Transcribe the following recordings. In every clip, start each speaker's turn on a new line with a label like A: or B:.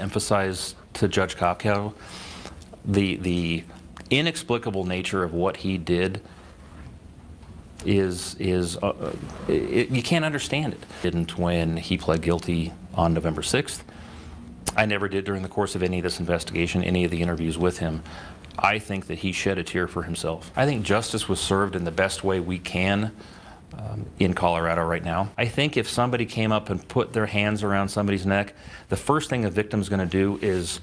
A: emphasize to Judge Kopkow the inexplicable nature of what he did is you can't understand it. Didn't when he pled guilty on November 6th. I never did during the course of any of this investigation, any of the interviews with him. I think that he shed a tear for himself. I think justice was served in the best way we can in Colorado right now. I think if somebody came up and put their hands around somebody's neck, the first thing a victim's going to do is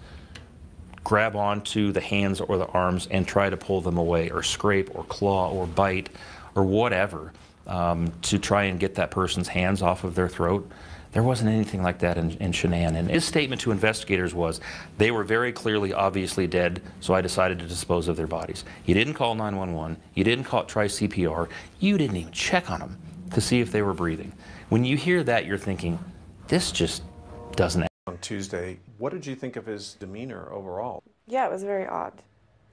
A: grab onto the hands or the arms and try to pull them away, or scrape or claw or bite or whatever to try and get that person's hands off of their throat. There wasn't anything like that in Shanann. And his statement to investigators was, they were very clearly, obviously dead, so I decided to dispose of their bodies. You didn't call 911. You didn't try CPR. You didn't even check on them to see if they were breathing. When you hear that, you're thinking, this just doesn't.
B: On Tuesday, what did you think of his demeanor overall?
C: Yeah, it was very odd.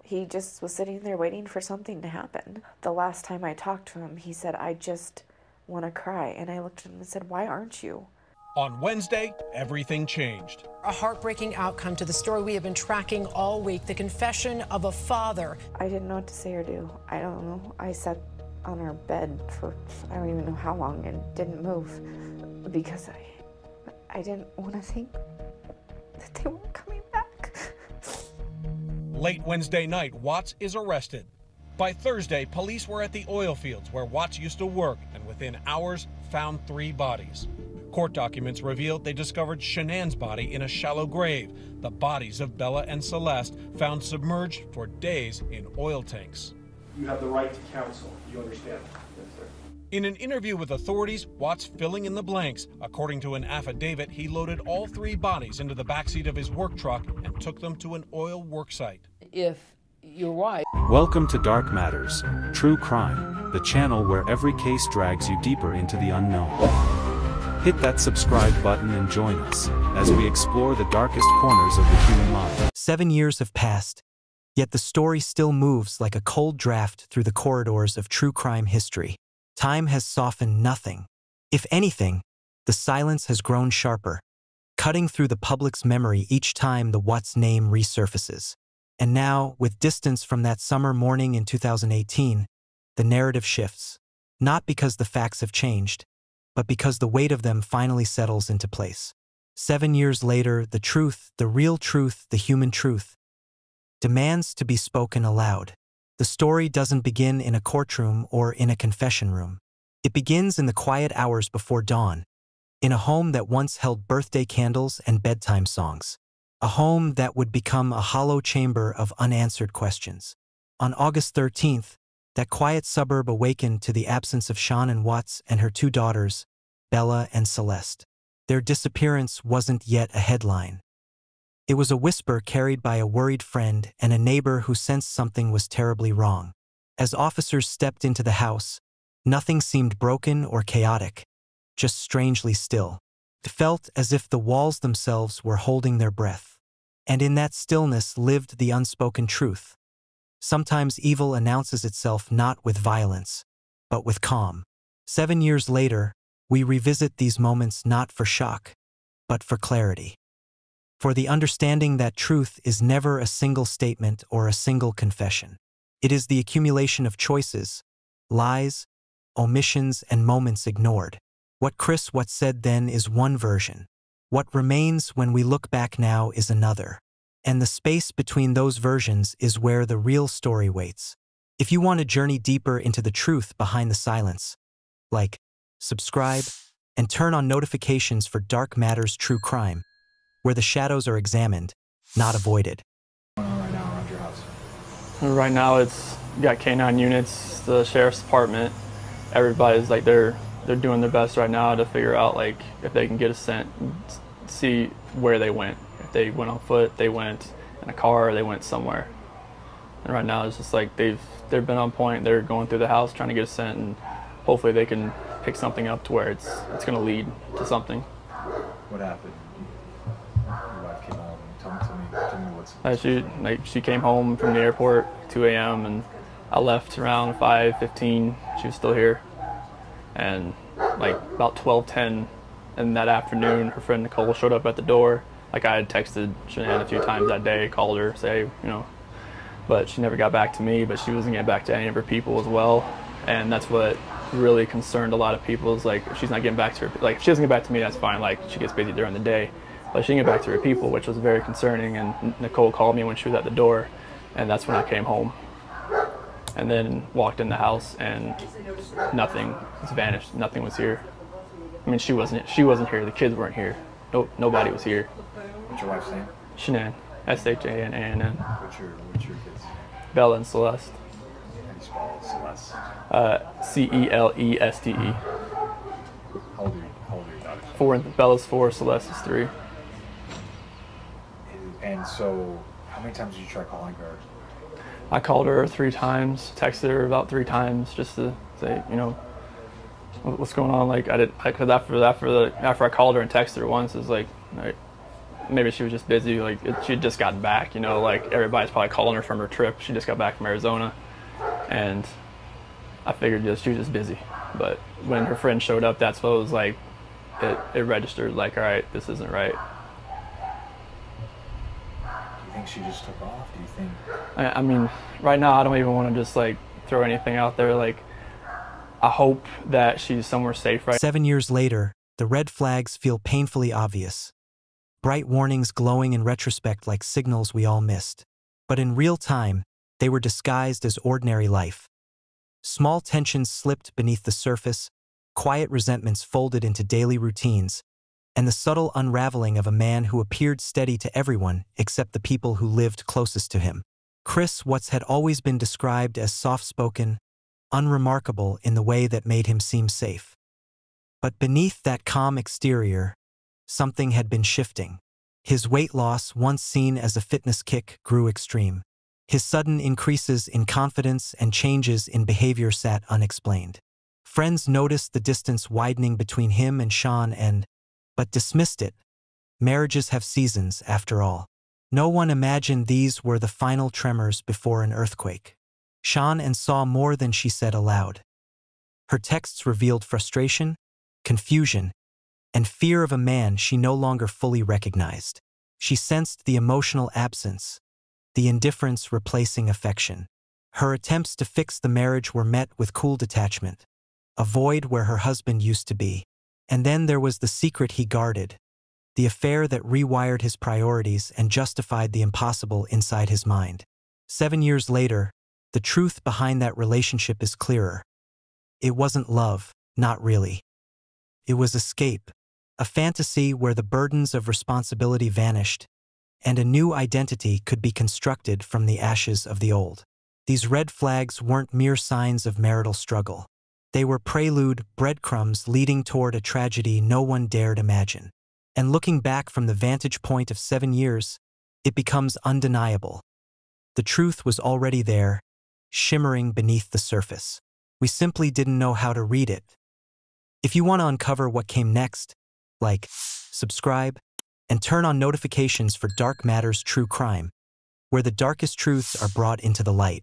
C: He just was sitting there waiting for something to happen. The last time I talked to him, he said, I just want to cry. And I looked at him and said, why aren't you?
D: On Wednesday, everything changed.
E: A heartbreaking outcome to the story we have been tracking all week, the confession of a father.
C: I didn't know what to say or do. I don't know. I sat on our bed for I don't even know how long and didn't move because I didn't want to think that they weren't coming back.
D: Late Wednesday night, Watts is arrested. By Thursday, police were at the oil fields where Watts used to work, and within hours found 3 bodies. Court documents revealed they discovered Shanann's body in a shallow grave. The bodies of Bella and Celeste found submerged for days in oil tanks.
F: You have the right to counsel. You understand? Yes, sir.
D: In an interview with authorities, Watts filling in the blanks. According to an affidavit, he loaded all 3 bodies into the backseat of his work truck and took them to an oil work site.
G: If you're right.
H: Welcome to Dark Matters, True Crime, the channel where every case drags you deeper into the unknown. Hit that subscribe button and join us as we explore the darkest corners of the human mind.
I: 7 years have passed, yet the story still moves like a cold draft through the corridors of true crime history. Time has softened nothing. If anything, the silence has grown sharper, cutting through the public's memory each time the Watts name resurfaces. And now, with distance from that summer morning in 2018, the narrative shifts, not because the facts have changed, but because the weight of them finally settles into place. 7 years later, the truth, the real truth, the human truth, demands to be spoken aloud. The story doesn't begin in a courtroom or in a confession room. It begins in the quiet hours before dawn, in a home that once held birthday candles and bedtime songs. A home that would become a hollow chamber of unanswered questions. On August 13th, that quiet suburb awakened to the absence of Shanann Watts and her 2 daughters, Bella and Celeste. Their disappearance wasn't yet a headline. It was a whisper carried by a worried friend and a neighbor who sensed something was terribly wrong. As officers stepped into the house, nothing seemed broken or chaotic, just strangely still. It felt as if the walls themselves were holding their breath. And in that stillness lived the unspoken truth. Sometimes evil announces itself not with violence, but with calm. 7 years later, we revisit these moments not for shock, but for clarity. For the understanding that truth is never a single statement or a single confession. It is the accumulation of choices, lies, omissions, and moments ignored. What Chris Watts said then is one version. What remains when we look back now is another. And the space between those versions is where the real story waits. If you want to journey deeper into the truth behind the silence, like, subscribe, and turn on notifications for Dark Matters True Crime, where the shadows are examined, not avoided.
F: What's going on right now around your house?
J: Right now it's got K9 units, the sheriff's department. Everybody's like they're doing their best right now to figure out like if they can get a scent, see where they went. If they went on foot, they went in a car, or they went somewhere. And right now it's just like they've been on point. They're going through the house trying to get a scent, and hopefully they can pick something up to where it's going to lead to something.
F: What happened? Your wife came home. Tell me what's.
J: She came home from the airport 2 a.m. and I left around 5:15. She was still here, and like about 12:10 in that afternoon, her friend Nicole showed up at the door. Like I had texted Shanann a few times that day, called her, say, you know, but she never got back to me, but she wasn't getting back to any of her people as well. And that's what really concerned a lot of people, is like, if she's not getting back to her, like if she doesn't get back to me, that's fine, like she gets busy during the day, but she didn't get back to her people, which was very concerning. And Nicole called me when she was at the door, and that's when I came home. And then walked in the house, and nothing was vanished. Nothing was here. I mean, she wasn't here. The kids weren't here. Nobody was here.
F: What's your wife's name?
J: Shanann, Shanann.
F: What's your kids' name?
J: Bella and Celeste.
F: How do you spell Celeste?
J: Celeste.
F: How old are your daughters?
J: 4, Bella's 4, Celeste is 3.
F: And so, how many times did you try calling her?
J: I called her 3 times, texted her about 3 times, just to say, you know, what's going on. Like because after I called her and texted her once, it's like maybe she was just busy. Like she had just gotten back, you know, like everybody's probably calling her from her trip. She just got back from Arizona, and I figured she was just busy. But when her friend showed up, that's what it was like. It registered like, all right, this isn't right.
F: Do you think she just took off? Do you think?
J: I mean, right now I don't even want to just like throw anything out there. Like, I hope that she's somewhere safe right
I: 7 years later, the red flags feel painfully obvious. Bright warnings glowing in retrospect like signals we all missed. But in real time, they were disguised as ordinary life. Small tensions slipped beneath the surface, quiet resentments folded into daily routines, and the subtle unraveling of a man who appeared steady to everyone except the people who lived closest to him. Chris Watts had always been described as soft-spoken, unremarkable in the way that made him seem safe. But beneath that calm exterior, something had been shifting. His weight loss, once seen as a fitness kick, grew extreme. His sudden increases in confidence and changes in behavior sat unexplained. Friends noticed the distance widening between him and Sean but dismissed it. Marriages have seasons, after all. No one imagined these were the final tremors before an earthquake. Sean saw more than she said aloud. Her texts revealed frustration, confusion, and fear of a man she no longer fully recognized. She sensed the emotional absence, the indifference replacing affection. Her attempts to fix the marriage were met with cool detachment, a void where her husband used to be. And then there was the secret he guarded, the affair that rewired his priorities and justified the impossible inside his mind. 7 years later, the truth behind that relationship is clearer. It wasn't love, not really. It was escape, a fantasy where the burdens of responsibility vanished, and a new identity could be constructed from the ashes of the old. These red flags weren't mere signs of marital struggle. They were prelude breadcrumbs leading toward a tragedy no one dared imagine. And looking back from the vantage point of 7 years, it becomes undeniable. The truth was already there, shimmering beneath the surface. We simply didn't know how to read it. If you want to uncover what came next, like, subscribe, and turn on notifications for Dark Matters True Crime, where the darkest truths are brought into the light.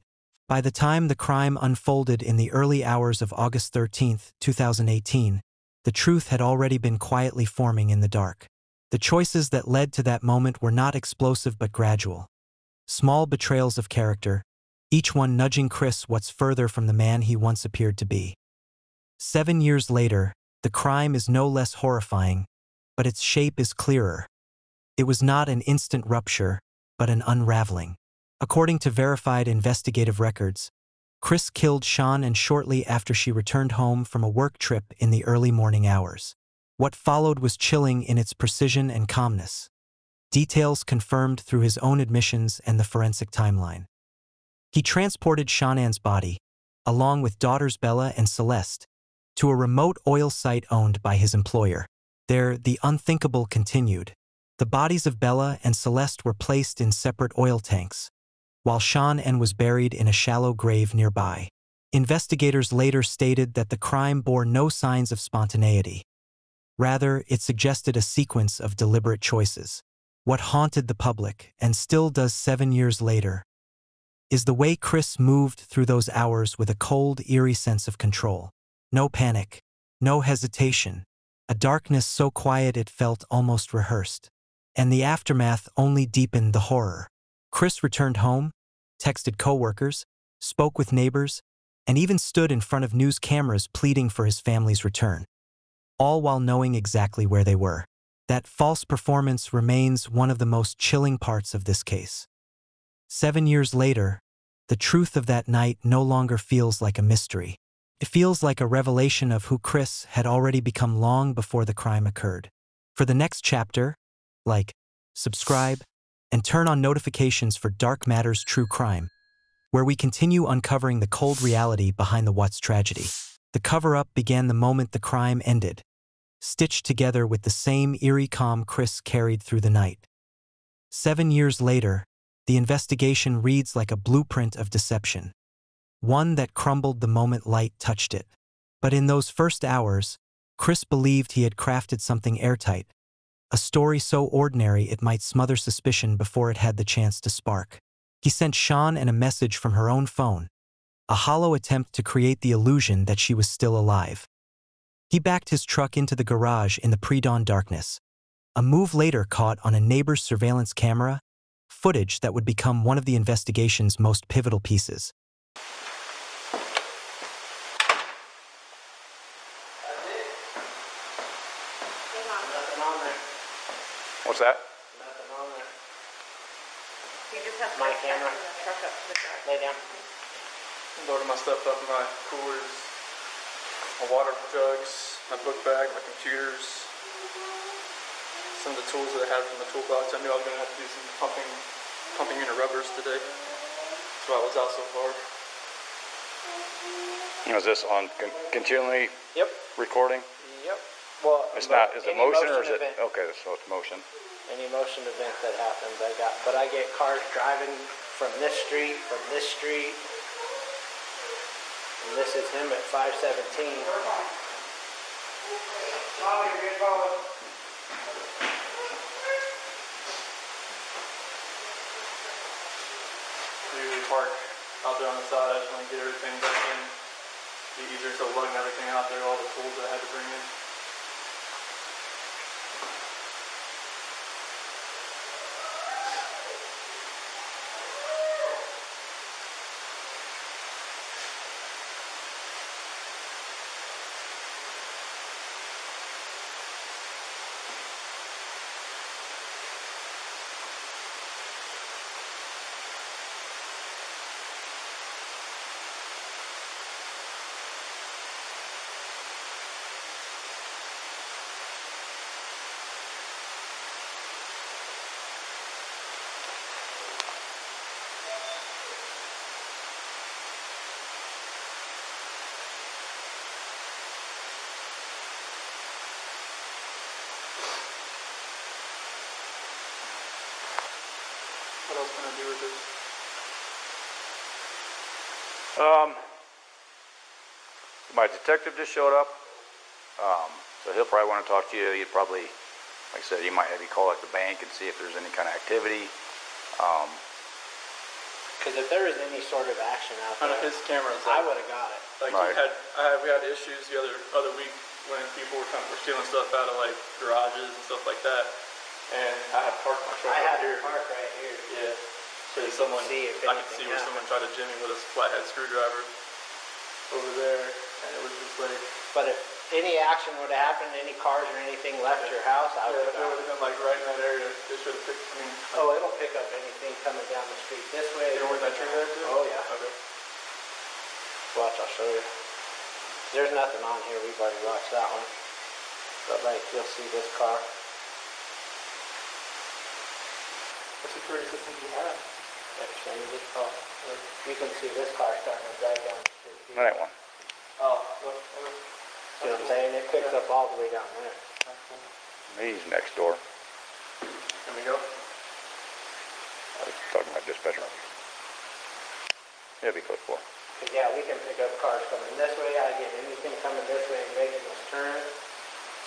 I: By the time the crime unfolded in the early hours of August 13, 2018, the truth had already been quietly forming in the dark. The choices that led to that moment were not explosive but gradual. Small betrayals of character, each one nudging Chris Watts further from the man he once appeared to be. 7 years later, the crime is no less horrifying, but its shape is clearer. It was not an instant rupture, but an unraveling. According to verified investigative records, Chris killed Sean shortly after she returned home from a work trip in the early morning hours. What followed was chilling in its precision and calmness. Details confirmed through his own admissions and the forensic timeline. He transported Sean's body, along with daughters Bella and Celeste, to a remote oil site owned by his employer. There, the unthinkable continued. The bodies of Bella and Celeste were placed in separate oil tanks, while Sean was buried in a shallow grave nearby. Investigators later stated that the crime bore no signs of spontaneity. Rather, it suggested a sequence of deliberate choices. What haunted the public, and still does 7 years later, is the way Chris moved through those hours with a cold, eerie sense of control. No panic, no hesitation, a darkness so quiet it felt almost rehearsed. and the aftermath only deepened the horror. Chris returned home, texted coworkers, spoke with neighbors, and even stood in front of news cameras pleading for his family's return, all while knowing exactly where they were. That false performance remains one of the most chilling parts of this case. 7 years later, the truth of that night no longer feels like a mystery. It feels like a revelation of who Chris had already become long before the crime occurred. For the next chapter, like, subscribe, and turn on notifications for Dark Matters True Crime, where we continue uncovering the cold reality behind the Watts tragedy. The cover-up began the moment the crime ended, stitched together with the same eerie calm Chris carried through the night. 7 years later, the investigation reads like a blueprint of deception, one that crumbled the moment light touched it. But in those first hours, Chris believed he had crafted something airtight, a story so ordinary it might smother suspicion before it had the chance to spark. He sent Sean a message from her own phone, a hollow attempt to create the illusion that she was still alive. He backed his truck into the garage in the pre-dawn darkness, a move later caught on a neighbor's surveillance camera, footage that would become one of the investigation's most pivotal pieces.
K: What's that?
L: Nothing on there. You just have my camera. Truck up to the truck. Lay down.
F: Loaded my stuff up in my coolers, my water jugs, my book bag, my computers, some of the tools that I had from the toolbox. I knew I was going to have to do some pumping unit rubbers today. That's why I was out so far.
K: Is this on continually
L: Yep.
K: recording?
L: Yep. Well,
K: it's not. Is it motion or is it?
L: Event,
K: okay, so it's motion.
L: Any motion event that happens, I get cars driving from this street, and this is him at 517.
F: I usually park out there on the side. I just want to get everything back in. Be easier to lugging everything out there, all the tools that I had to bring in. What else can I do with this?
K: My detective just showed up, so he'll probably want to talk to you. He'd probably, like I said, he might have you call at the bank and see if there's any kind of activity.
L: Because if there was any sort of action out there,
F: his cameras,
L: I would have got it.
F: Like
K: right.
F: we had issues the other week when people were stealing stuff out of like garages and stuff like that, and I had parked my truck
L: I had
F: here.
L: to park right here.
F: Yeah. So someone, I could see where
L: happened.
F: someone tried to jimmy with a flathead screwdriver over there, and it was just like.
L: But if any action would have happened, any cars or anything left your house, I would have.
F: It would have been like right in that area. They should have picked.
L: Oh, it'll pick up anything coming down the street this way.
F: You know where that tree there too?
L: Oh yeah.
F: Okay.
L: Watch, I'll show you. There's nothing on here. We've already watched that one. But like, you'll see this car.
F: What security system do you have?
L: You can see this car starting to drive down the street.
K: That one.
F: Oh, look.
L: See what I'm saying? It picks up all the way down there.
K: He's next door.
F: Can we go?
K: I was talking about dispatcher. He'll be close for.
L: Cause yeah, we can pick up cars coming this way. I get anything coming this way and making this turn.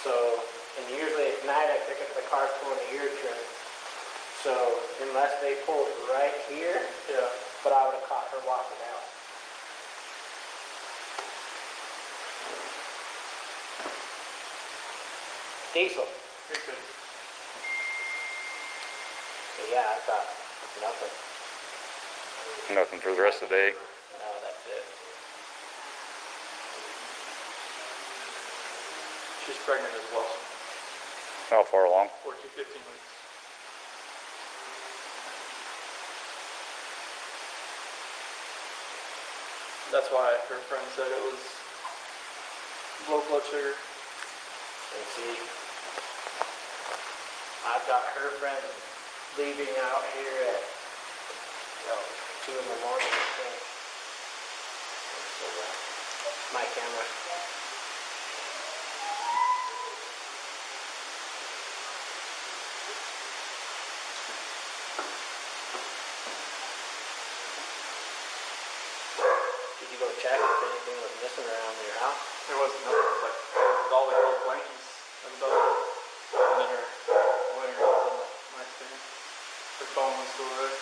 L: So, and usually at night I pick up the cars pulling the ear trim. So unless they pulled right here,
F: yeah.
L: But I would have caught her walking out. Diesel. yeah, I got nothing.
K: Nothing for the rest of the day?
L: No, that's it.
F: She's pregnant as well.
K: How far along?
F: 14, 15 weeks. That's why her friend said it was low blood sugar.
L: And see, I've got her friend leaving out here at 2 in the morning, I think. So, my camera. Did you go check if anything was missing around your house?
F: There wasn't nothing, like all the old blankies and the and then her linen was on the nightstand. Her phone was still there.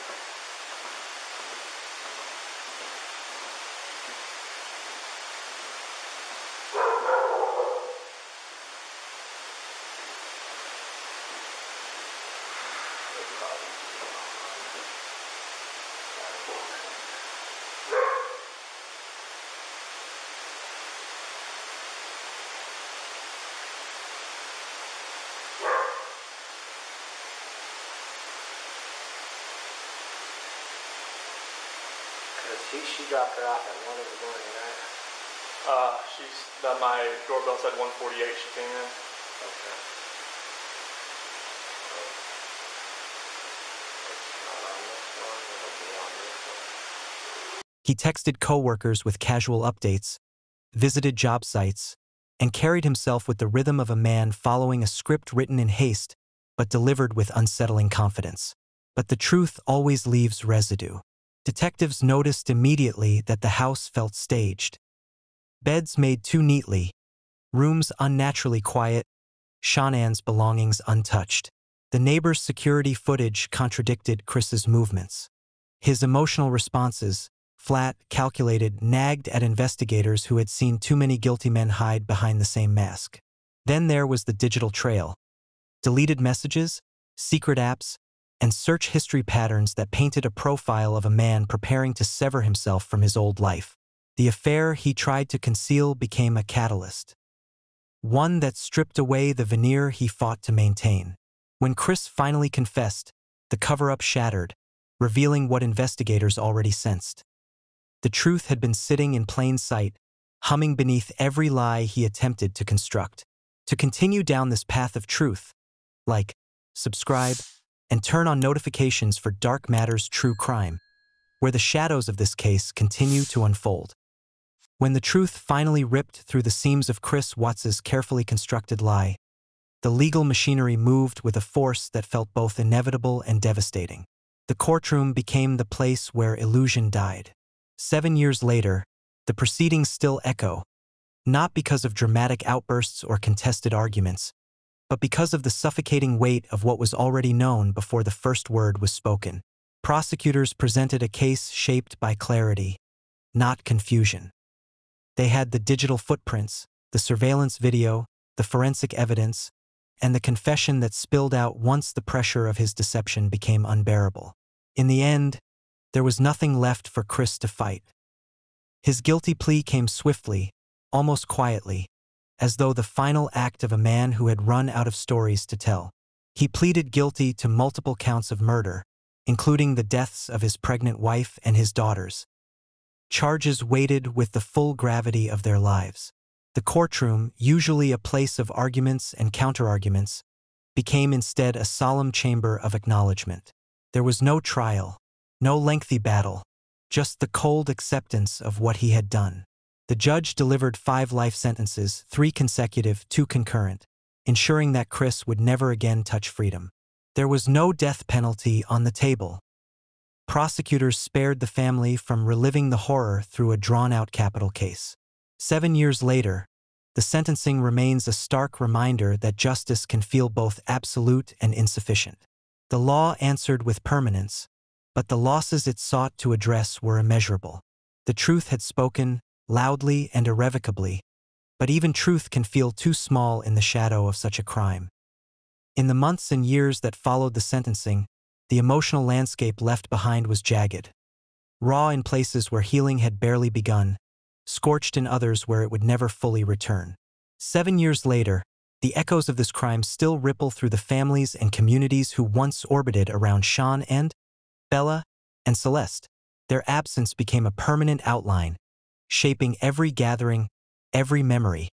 L: She dropped her off at 1 in the morning, right?
F: My doorbell said 1:48 she came in.
L: Okay.
I: He texted coworkers with casual updates, visited job sites, and carried himself with the rhythm of a man following a script written in haste, but delivered with unsettling confidence. But the truth always leaves residue. Detectives noticed immediately that the house felt staged. Beds made too neatly, rooms unnaturally quiet, Shannon's belongings untouched. The neighbor's security footage contradicted Chris's movements. His emotional responses, flat, calculated, nagged at investigators who had seen too many guilty men hide behind the same mask. Then there was the digital trail. Deleted messages, secret apps, and search history patterns that painted a profile of a man preparing to sever himself from his old life. The affair he tried to conceal became a catalyst. One that stripped away the veneer he fought to maintain. When Chris finally confessed, the cover-up shattered, revealing what investigators already sensed. The truth had been sitting in plain sight, humming beneath every lie he attempted to construct. To continue down this path of truth, like, subscribe, and turn on notifications for Dark Matters True Crime, where the shadows of this case continue to unfold. When the truth finally ripped through the seams of Chris Watts's carefully constructed lie, the legal machinery moved with a force that felt both inevitable and devastating. The courtroom became the place where illusion died. 7 years later, the proceedings still echo, not because of dramatic outbursts or contested arguments, but because of the suffocating weight of what was already known before the first word was spoken. Prosecutors presented a case shaped by clarity, not confusion. They had the digital footprints, the surveillance video, the forensic evidence, and the confession that spilled out once the pressure of his deception became unbearable. In the end, there was nothing left for Chris to fight. His guilty plea came swiftly, almost quietly, as though the final act of a man who had run out of stories to tell. He pleaded guilty to multiple counts of murder, including the deaths of his pregnant wife and his daughters. Charges weighted with the full gravity of their lives. The courtroom, usually a place of arguments and counterarguments, became instead a solemn chamber of acknowledgement. There was no trial, no lengthy battle, just the cold acceptance of what he had done. The judge delivered 5 life sentences, 3 consecutive, 2 concurrent, ensuring that Chris would never again touch freedom. There was no death penalty on the table. Prosecutors spared the family from reliving the horror through a drawn-out capital case. 7 years later, the sentencing remains a stark reminder that justice can feel both absolute and insufficient. The law answered with permanence, but the losses it sought to address were immeasurable. The truth had spoken, loudly and irrevocably, but even truth can feel too small in the shadow of such a crime. In the months and years that followed the sentencing, the emotional landscape left behind was jagged. Raw in places where healing had barely begun, scorched in others where it would never fully return. 7 years later, the echoes of this crime still ripple through the families and communities who once orbited around Sean and Bella and Celeste. Their absence became a permanent outline, shaping every gathering, every memory,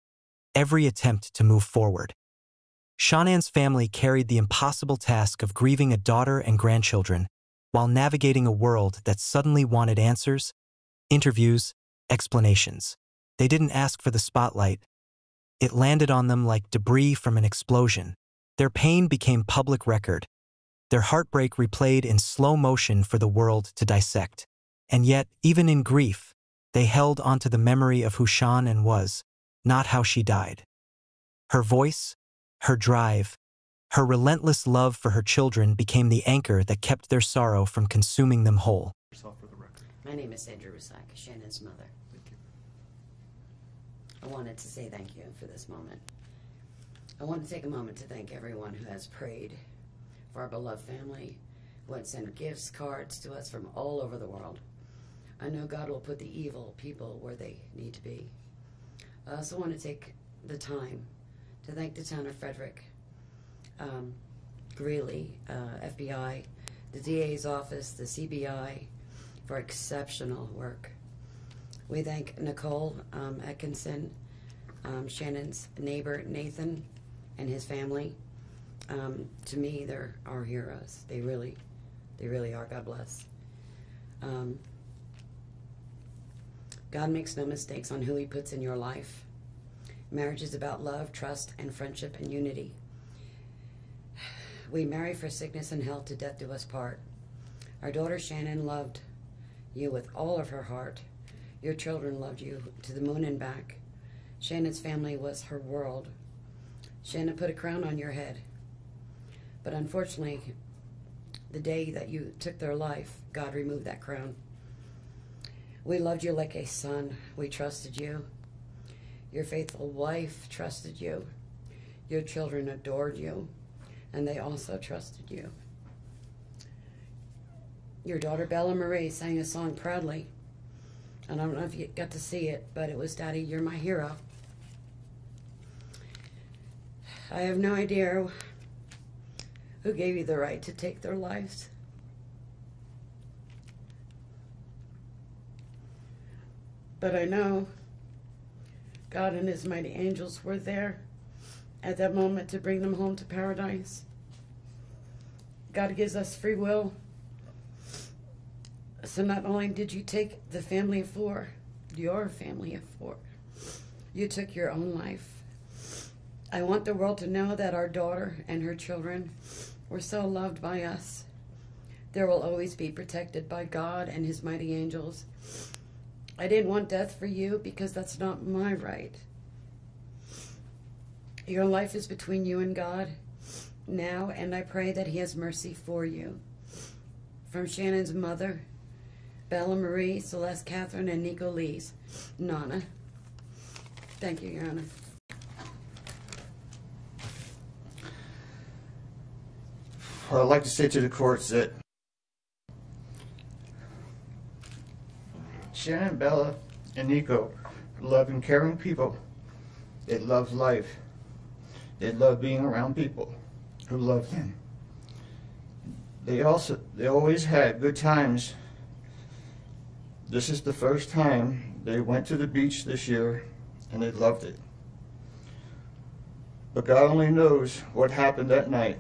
I: every attempt to move forward. Shannon's family carried the impossible task of grieving a daughter and grandchildren while navigating a world that suddenly wanted answers, interviews, explanations. They didn't ask for the spotlight. It landed on them like debris from an explosion. Their pain became public record, their heartbreak replayed in slow motion for the world to dissect. And yet, even in grief, they held onto the memory of who Shannon was, not how she died. Her voice, her drive, her relentless love for her children became the anchor that kept their sorrow from consuming them whole.
M: My name is Sandra Rusak, Shannon's mother. Thank you. I wanted to say thank you for this moment. I want to take a moment to thank everyone who has prayed for our beloved family, who had sent gifts, cards to us from all over the world. I know God will put the evil people where they need to be. I also want to take the time to thank the town of Frederick, Greeley, FBI, the DA's office, the CBI, for exceptional work. We thank Nicole Atkinson, Shannon's neighbor Nathan, and his family. To me, they're our heroes. They really are. God bless. God makes no mistakes on who he puts in your life. Marriage is about love, trust, and friendship and unity. We marry for sickness and health, to death do us part. Our daughter Shannon loved you with all of her heart. Your children loved you to the moon and back. Shannon's family was her world. Shannon put a crown on your head. But unfortunately, the day that you took their life, God removed that crown. We loved you like a son. We trusted you. Your faithful wife trusted you. Your children adored you, and they also trusted you. Your daughter Bella Marie sang a song proudly. I don't know if you got to see it, but it was, "Daddy, you're my hero." I have no idea who gave you the right to take their lives. But I know God and his mighty angels were there at that moment to bring them home to paradise. God gives us free will. So not only did you take the family of four, your family of four, you took your own life. I want the world to know that our daughter and her children were so loved by us. There will always be protected by God and his mighty angels. I didn't want death for you because that's not my right. Your life is between you and God now, and I pray that he has mercy for you. From Shannon's mother, Bella Marie, Celeste Catherine, and Nico Lee's Nana. Thank you, Your Honor.
N: I'd like to say to the courts that Shannon, Bella, and Nico are loving, caring people. They love life. They love being around people who love them. They always had good times. This is the first time they went to the beach this year, and they loved it. But God only knows what happened that night.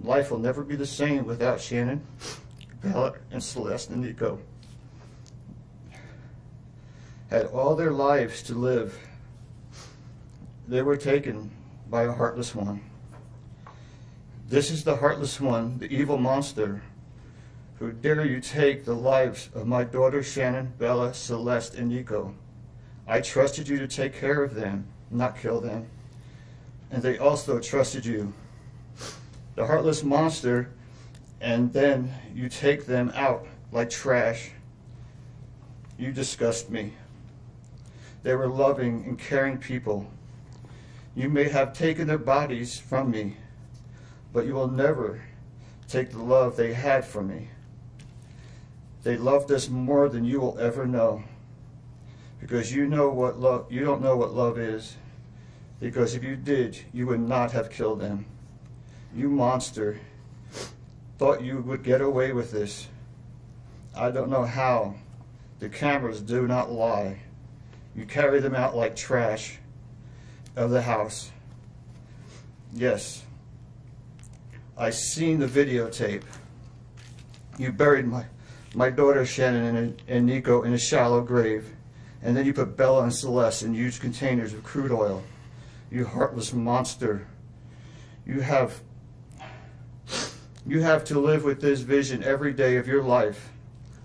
N: Life will never be the same without Shannon, Bella, and Celeste, and Nico. Had all their lives to live. They were taken by a heartless one. This is the heartless one, the evil monster, who dare you take the lives of my daughter Shannon, Bella, Celeste, and Nico. I trusted you to take care of them, not kill them. And they also trusted you. The heartless monster, and then you take them out like trash. You disgust me. They were loving and caring people. You may have taken their bodies from me, but you will never take the love they had for me. They loved us more than you will ever know. Because you don't know what love is. Because if you did, you would not have killed them. You monster. Thought you would get away with this. I don't know how. The cameras do not lie. You carry them out like trash of the house. Yes. I seen the videotape. You buried my daughter Shannon and Nico in a shallow grave. And then you put Bella and Celeste in huge containers of crude oil. You heartless monster. You have to live with this vision every day of your life.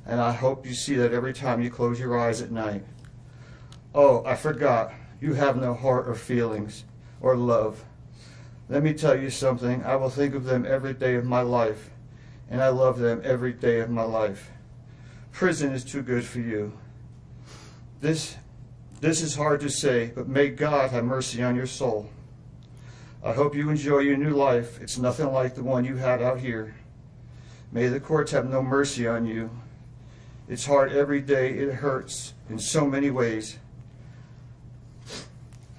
N: And I hope you see that every time you close your eyes at night. Oh, I forgot. You have no heart or feelings or love. Let me tell you something. I will think of them every day of my life. And I love them every day of my life. Prison is too good for you. This is hard to say, but may God have mercy on your soul. I hope you enjoy your new life. It's nothing like the one you had out here. May the courts have no mercy on you. It's hard every day. It hurts in so many ways.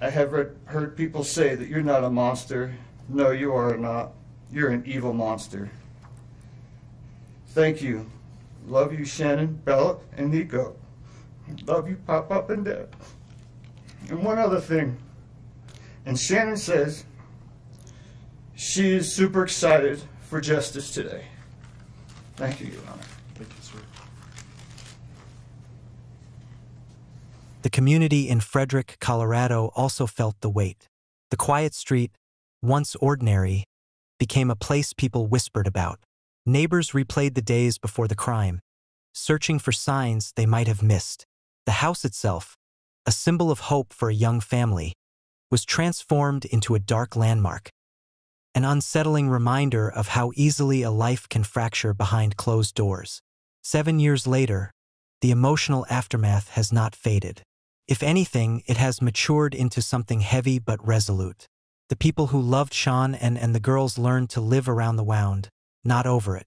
N: I have heard people say that you're not a monster. No, you are not. You're an evil monster. Thank you. Love you, Shannon, Bella, and Nico. Love you, Pop and Dad. And one other thing. And Shannon says she is super excited for justice today. Thank you, Your Honor.
B: Thank you, sir.
I: The community in Frederick, Colorado also felt the weight. The quiet street, once ordinary, became a place people whispered about. Neighbors replayed the days before the crime, searching for signs they might have missed. The house itself, a symbol of hope for a young family, was transformed into a dark landmark, an unsettling reminder of how easily a life can fracture behind closed doors. 7 years later, the emotional aftermath has not faded. If anything, it has matured into something heavy but resolute. The people who loved Sean and the girls learned to live around the wound, not over it.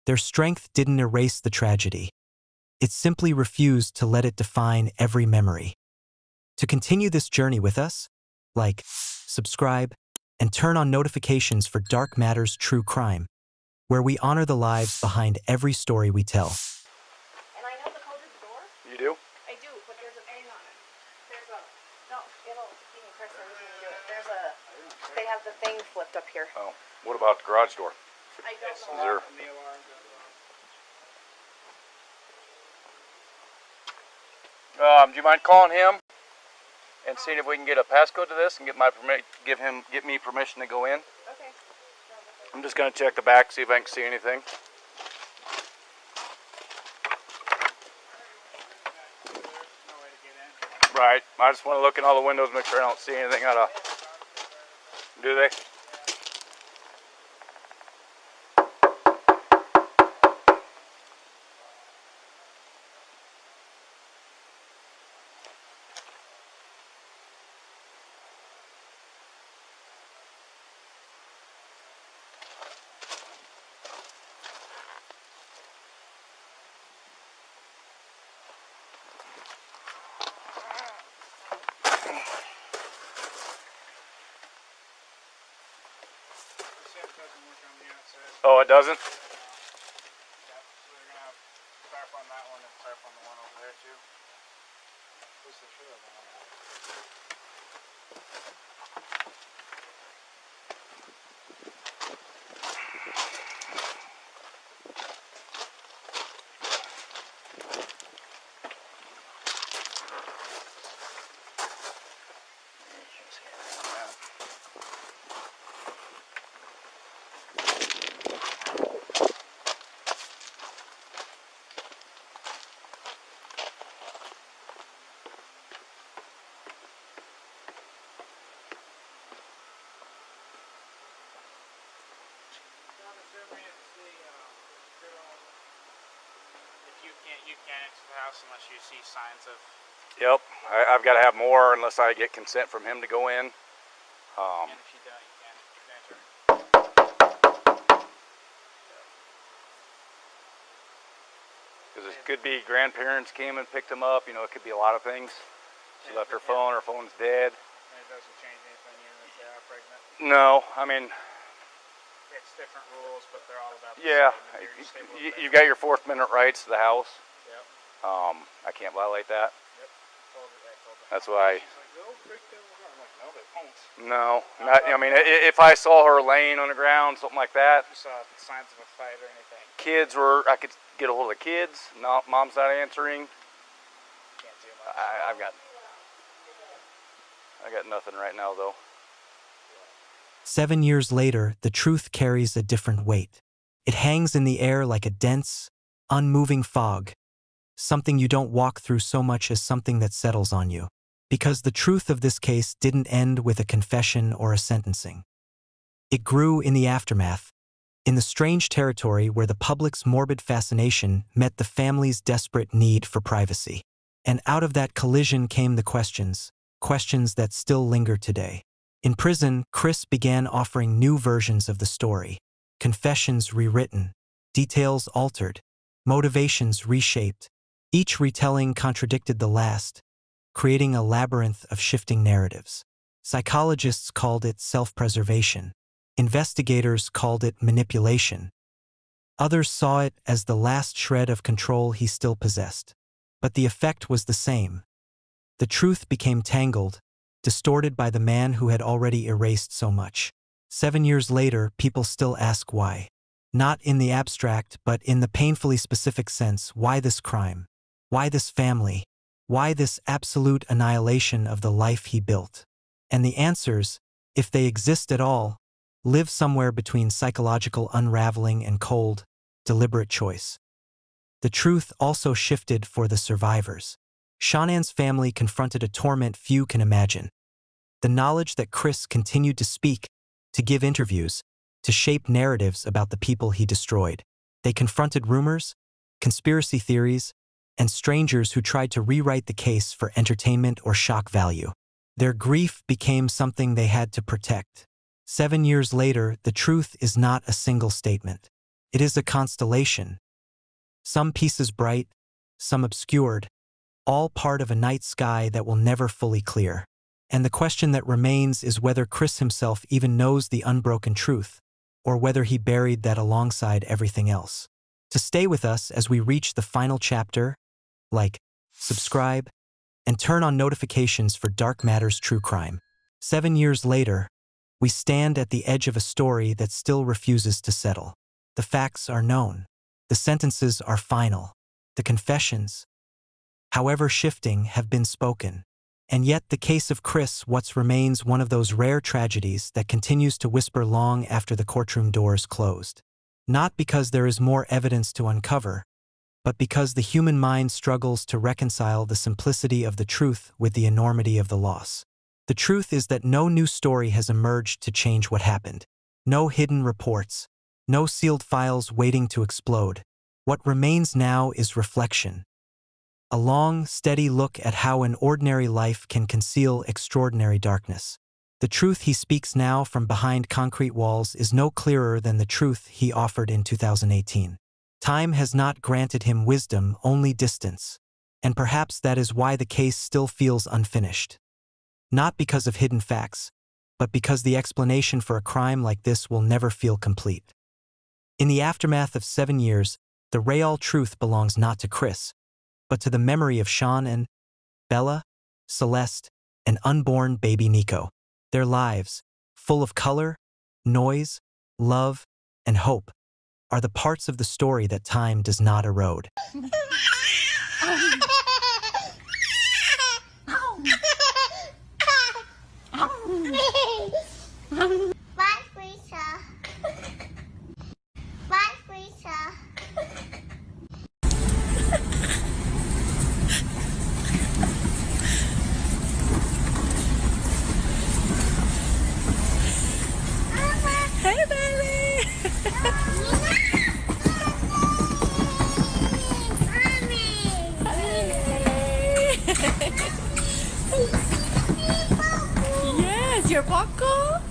I: Their strength didn't erase the tragedy. It simply refused to let it define every memory. To continue this journey with us, like, subscribe, and turn on notifications for Dark Matters True Crime, where we honor the lives behind every story we tell.
C: And I know the code to the door.
K: You do?
C: I do, but there's a thing on it. There's a, no, it'll, you can press everything to do it. There's a, they have the thing flipped up here.
K: Oh, what about the garage door?
C: I don't
K: Is
C: know.
K: there? Do you mind calling him and seeing if we can get a passcode to this and get me permission to go in?
C: Okay.
K: I'm just gonna check the back, see if I can see anything. Right. I just want to look in all the windows, make sure I don't see anything out of. Do they? Oh, it doesn't?
O: You can't enter the house unless you see signs of.
K: Yep, I've got to have more unless I get consent from him to go in.
O: And if you don't, you can't enter.
K: Because it could be grandparents came and picked him up. You know, it could be a lot of things. She left her phone. Her phone's dead.
O: And it doesn't change anything even if they are pregnant.
K: No, I mean,
O: It's different rules, but they're all about the
K: yeah,
O: same.
K: you've got your Fourth Amendment rights to the house.
O: Yep.
K: I can't violate that.
O: Yep. Told her.
K: That's why.
O: She's like, they'll break down the door. I'm like, no, they won't.
K: No, not. I mean, if I saw her laying on the ground, something like that.
O: You saw signs of a fight or anything.
K: Kids were. I could get a hold of the kids. No, mom's not answering.
O: Can't do much.
K: I got nothing right now though.
I: 7 years later, the truth carries a different weight. It hangs in the air like a dense, unmoving fog, something you don't walk through so much as something that settles on you. Because the truth of this case didn't end with a confession or a sentencing. It grew in the aftermath, in the strange territory where the public's morbid fascination met the family's desperate need for privacy. And out of that collision came the questions that still linger today. In prison, Chris began offering new versions of the story, confessions rewritten, details altered, motivations reshaped. Each retelling contradicted the last, creating a labyrinth of shifting narratives. Psychologists called it self-preservation. Investigators called it manipulation. Others saw it as the last shred of control he still possessed. But the effect was the same. The truth became tangled, distorted by the man who had already erased so much. 7 years later, people still ask why. Not in the abstract, but in the painfully specific sense. Why this crime? Why this family? Why this absolute annihilation of the life he built? And the answers, if they exist at all, live somewhere between psychological unraveling and cold, deliberate choice. The truth also shifted for the survivors. Shannon's family confronted a torment few can imagine. The knowledge that Chris continued to speak, to give interviews, to shape narratives about the people he destroyed. They confronted rumors, conspiracy theories, and strangers who tried to rewrite the case for entertainment or shock value. Their grief became something they had to protect. 7 years later, the truth is not a single statement. It is a constellation. Some pieces bright, some obscured, all part of a night sky that will never fully clear. And the question that remains is whether Chris himself even knows the unbroken truth, or whether he buried that alongside everything else. To stay with us as we reach the final chapter, like, subscribe, and turn on notifications for Dark Matters True Crime. 7 years later, we stand at the edge of a story that still refuses to settle. The facts are known. The sentences are final. The confessions, however shifting, have been spoken. And yet the case of Chris Watts remains one of those rare tragedies that continues to whisper long after the courtroom doors closed. Not because there is more evidence to uncover, but because the human mind struggles to reconcile the simplicity of the truth with the enormity of the loss. The truth is that no new story has emerged to change what happened. No hidden reports, no sealed files waiting to explode. What remains now is reflection. A long, steady look at how an ordinary life can conceal extraordinary darkness. The truth he speaks now from behind concrete walls is no clearer than the truth he offered in 2018. Time has not granted him wisdom, only distance. And perhaps that is why the case still feels unfinished. Not because of hidden facts, but because the explanation for a crime like this will never feel complete. In the aftermath of 7 years, the real truth belongs not to Chris, but to the memory of Sean and Bella, Celeste, and unborn baby Nico. Their lives, full of color, noise, love, and hope, are the parts of the story that time does not erode.
P: Bye, Frisa. Bye, Frisa.
Q: Hey, baby. Yes, your Paco.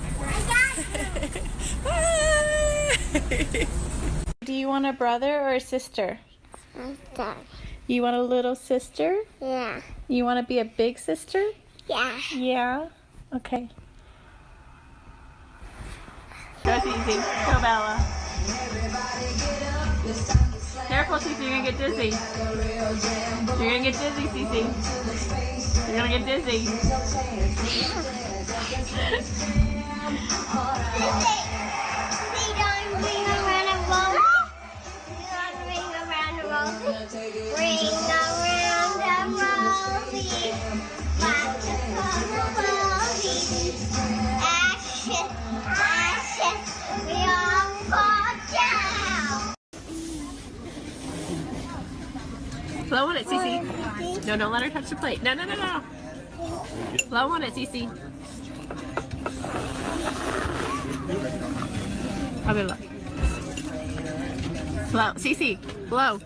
P: Do you want a brother or a sister?
Q: You want a little sister?
P: Yeah.
Q: You want to be a big sister?
P: Yeah.
Q: Yeah? Okay. Go, Cece. Go, Bella. Careful, Cece. You're going to get dizzy. You're going to get dizzy, Cece. You're going to get dizzy. Blow on it, Cece. No, don't let her touch the plate. No, no, no, no. Blow on it, Cece. Okay, look. Blow. Cece, blow.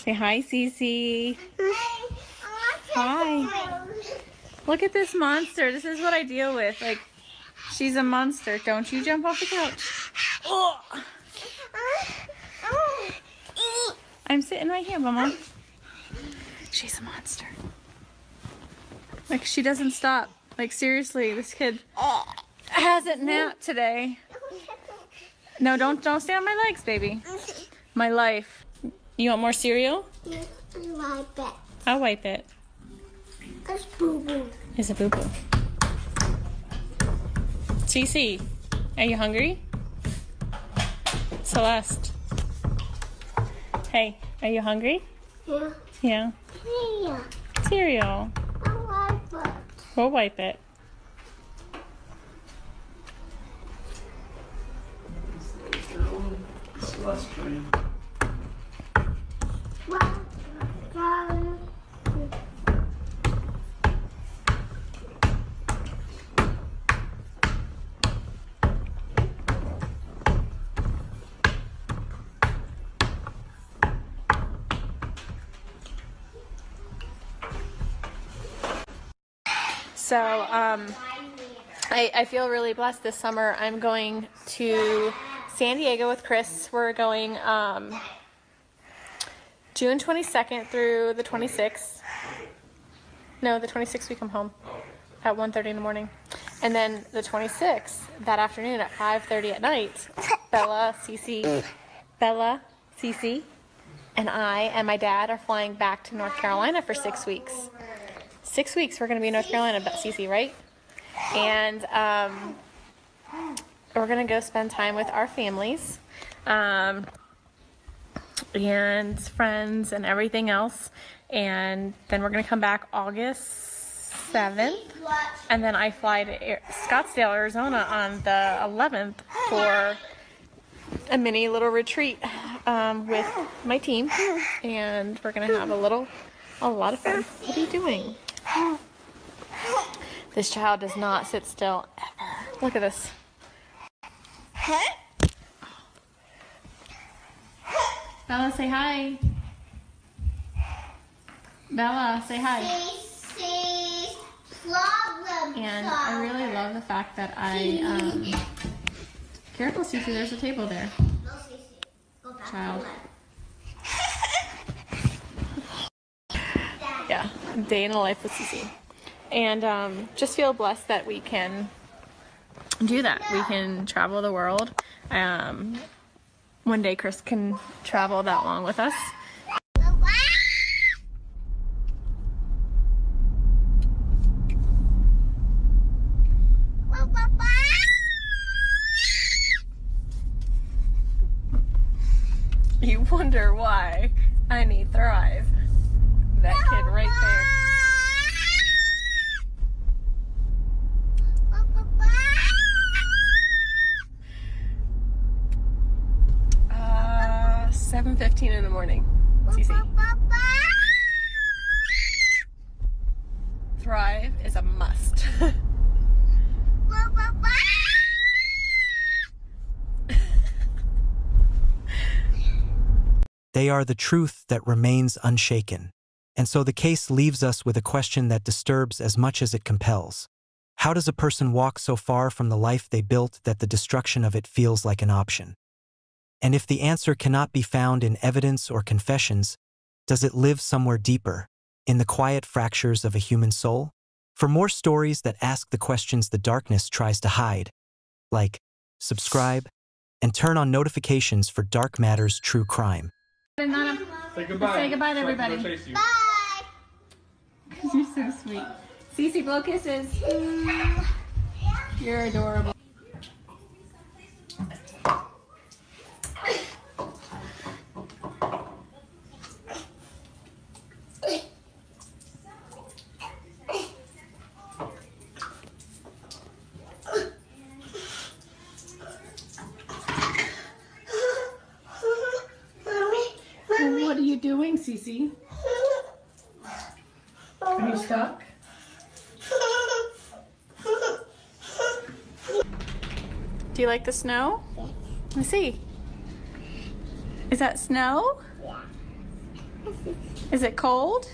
Q: Say hi, Cece. Hi. Look at this monster. This is what I deal with. Like, she's a monster. Don't you jump off the couch. Oh. I'm sitting right here, Mama. She's a monster. Like, she doesn't stop. Like, seriously, this kid hasn't napped today. No, don't stand on my legs, baby. My life. You want more cereal?
P: Yeah, I wipe it.
Q: I'll wipe it.
P: It's boo-boo.
Q: It's a boo-boo. Cece, are you hungry? Celeste. Hey, are you hungry?
P: Yeah.
Q: Yeah.
P: Yeah.
Q: Cereal.
P: I wipe it.
Q: We'll wipe it. So, I feel really blessed this summer. I'm going to San Diego with Chris. We're going June 22nd through the 26th. No, the 26th we come home at 1:30 in the morning. And then the 26th, that afternoon at 5:30 at night, Bella, Cece, and I and my dad are flying back to North Carolina for 6 weeks. 6 weeks we're going to be in North Carolina, Cece, right? And we're going to go spend time with our families and friends and everything else. And then we're going to come back August 7th. And then I fly to Scottsdale, Arizona on the 11th for a mini little retreat with my team. And we're going to have a lot of fun. What are you doing? This child does not sit still ever. Look at this. Bella, say hi. Bella, say hi. And I really love the fact that careful, Cece, there's a table there. Child. Yeah, day in the life with Cece. And just feel blessed that we can do that. We can travel the world. One day Chris can travel that long with us. You wonder why I need Thrive. That kid right there. 7:15 in the morning. Cece. Thrive is a must.
I: They are the truth that remains unshaken. And so the case leaves us with a question that disturbs as much as it compels. How does a person walk so far from the life they built that the destruction of it feels like an option? And if the answer cannot be found in evidence or confessions, does it live somewhere deeper, in the quiet fractures of a human soul? For more stories that ask the questions the darkness tries to hide, like, subscribe, and turn on notifications for Dark Matters True Crime.
Q: Say goodbye. Say goodbye to everybody.
P: Bye.
Q: You're so sweet. Cece, blow kisses. You're adorable. What are you doing, Cece? Are you stuck? Do you like the snow? Let me see. Is that snow?
P: Yeah.
Q: Is it cold?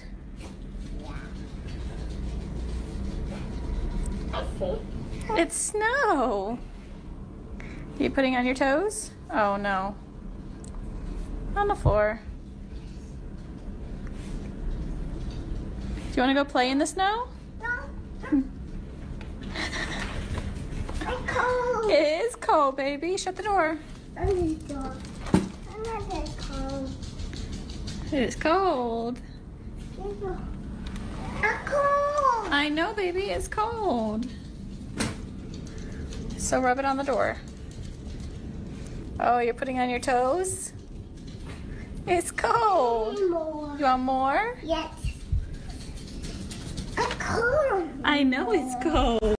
Q: It's snow. Are you putting on your toes? Oh no. On the floor. Do you want to go play in the snow?
P: No. I'm cold.
Q: It is cold, baby. Shut the door.
P: I'm not that cold.
Q: It is cold.
P: I'm cold.
Q: I know, baby. It's cold. So rub it on the door. Oh, you're putting on your toes? It's cold.
P: More.
Q: You want more?
P: Yes. I'm cold.
Q: I know it's cold.